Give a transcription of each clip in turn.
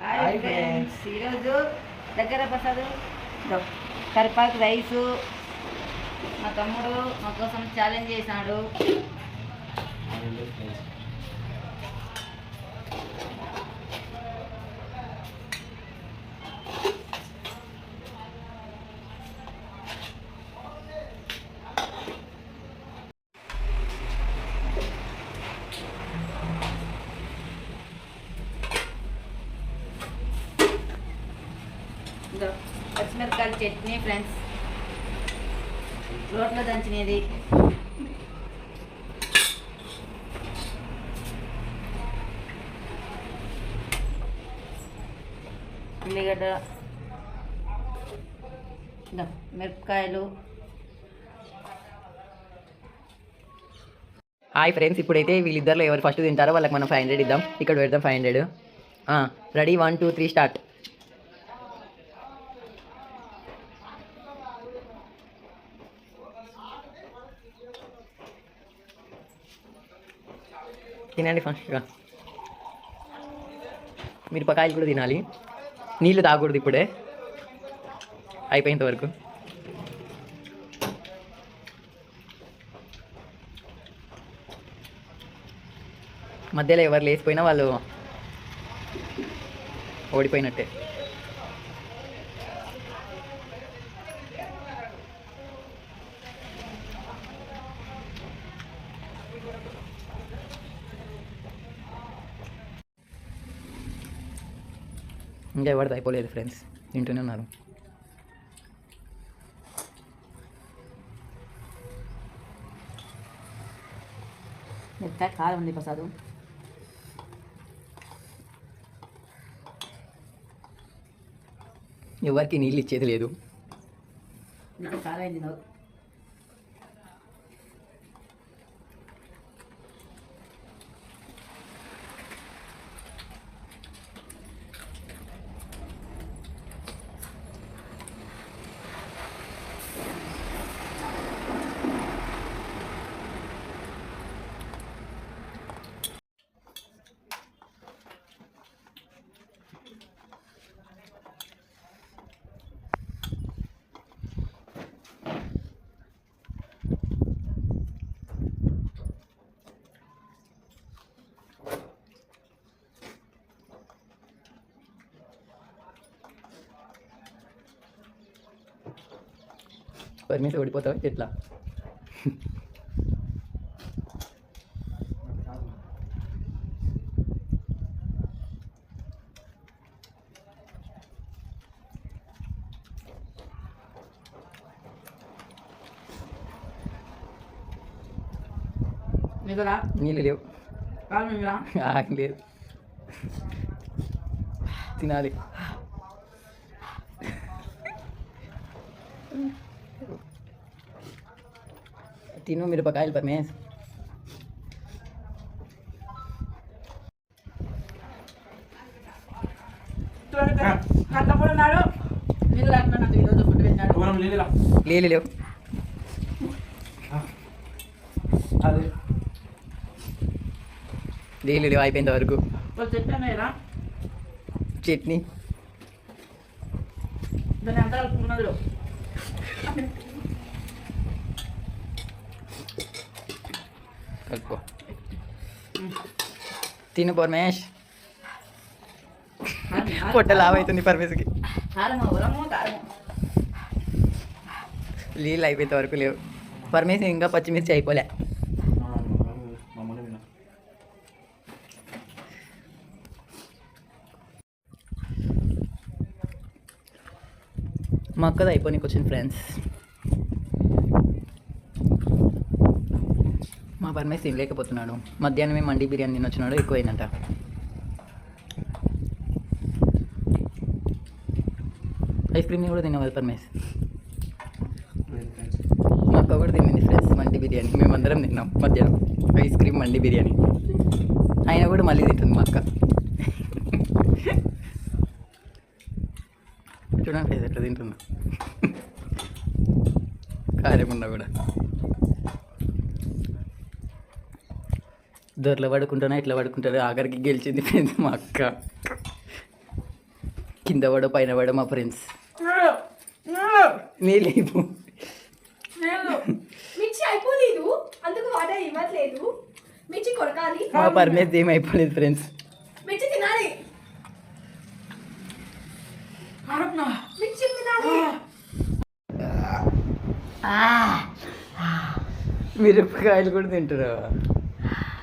Hi friends, ఈరోజు దగ్గర Prasad కరిపాకు rice మా తమ్ముడు మా కోసం ఛాలెంజ్ చేశాడు. పచ్చిమిరపకాయల చట్నీ ఫ్రెండ్స్, రోట్లో దంచినది. ఉల్లిగడ్డ, మిరపకాయలు. హాయ్ ఫ్రెండ్స్, ఇప్పుడైతే వీళ్ళిద్దరిలో ఎవరు ఫస్ట్ తింటారో వాళ్ళకి మనం 500 ఇద్దాం. ఇక్కడ పెడదాం 500. Ready, 1 2 3 start. తినండి ఫస్ట్గా. మిరపకాయలు కూడా తినాలి, నీళ్ళు తాగకూడదు ఇప్పుడే, అయిపోయేంత వరకు. మధ్యలో ఎవరు లేచిపోయినా వాళ్ళు ఓడిపోయినట్టే. ఇంకా ఎవరిది అయిపోలేదు ఫ్రెండ్స్, తింటూనే ఉన్నారు. మిరపకాయ కారం ఉంది ప్రసాదు. ఎవరికి నీళ్ళు ఇచ్చేది లేదు. నాకు కారం అయింది. పరిమితి ఓడిపోతావా ఎట్లా? నీళ్ళు లేవు, లేదు, తినాలి. తిను మిరపకాయలు పరమేశ్. నీళ్ళు లేవు, నీళ్ళు లేవు, అయిపోయేంత వరకు. చట్నీ కలుపుకో, తిను పరమేష్. పొట్ట లావైతుంది పరమేశ్కి. నీళ్ళు అయిపోయేంత వరకు లేవు. పరమేశ్ ఇంకా పచ్చిమిర్చి అయిపోలే. మా అక్కది అయిపోయి వచ్చింది ఫ్రెండ్స్. మా పరమేశ్ తినలేకపోతున్నాడు. మధ్యాహ్నమే మండి బిర్యానీ తినొచ్చినాడు, ఎక్కువైందంట. ఐస్ క్రీమ్ని కూడా తినవాలి పరమేశ్. మా అక్క కూడా తినింది ఫ్రెండ్స్ మండి బిర్యానీ. మేమందరం తిన్నాం మధ్యాహ్నం ఐస్ క్రీమ్ మండి బిర్యానీ. అయినా కూడా మళ్ళీ తింటుంది మా అక్క. చూడండి ఎట్లా తింటుందో, కారం ఉన్నా కూడా. దొరలో పడుకుంటానా ఇట్లా పడుకుంటారు. ఆఖరికి గెలిచింది ఫ్రెండ్స్ మా అక్క. కింద పడ పైన పడ మా ఫ్రెండ్స్ నీ లేపు మిర్చి అయిపోలేదు, అందుకు వాటర్ ఇవ్వట్లేదు. మిర్చి కొరకాలి, మా పర్మేస్ ఏం అయిపోలేదు ఫ్రెండ్స్. మిర్చి తినాలి, మిర్చి తినాలి. మిరపకాయలు కూడా తింటారా?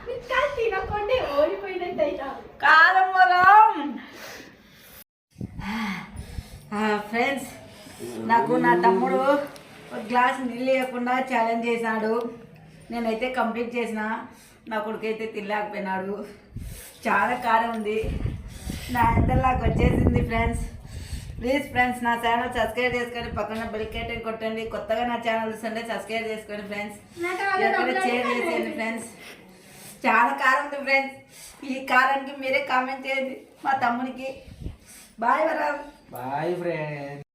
మిరపకాయలు తినకుంటే ఓడిపోయినట్టు అవుతారు. కారం పొలం. ఫ్రెండ్స్, నాకు నా తమ్ముడు ఒక గ్లాస్ నీళ్ళు ఇవ్వకుండా ఛాలెంజ్ చేసినాడు. నేనైతే కంప్లీట్ చేసిన, నా కొడుకైతే తినలేకపోయినాడు. చాలా కారం ఉంది, నా అంతలాగా వచ్చేసింది. ఫ్రెండ్స్, ప్లీజ్ ఫ్రెండ్స్, నా ఛానల్ సబ్స్క్రైబ్ చేసుకొని పక్కన బెల్ ఐకాన్ కొట్టండి. కొత్తగా నా ఛానల్ చూస్తుంటే సబ్స్క్రైబ్ చేసుకోండి ఫ్రెండ్స్. షేర్ చేసేయండి ఫ్రెండ్స్. చాలా కారం ఉంది ఫ్రెండ్స్. ఈ కారానికి మీరే కామెంట్ చేయండి మా తమ్మునికి. బాయ్ వరం. Bye friends.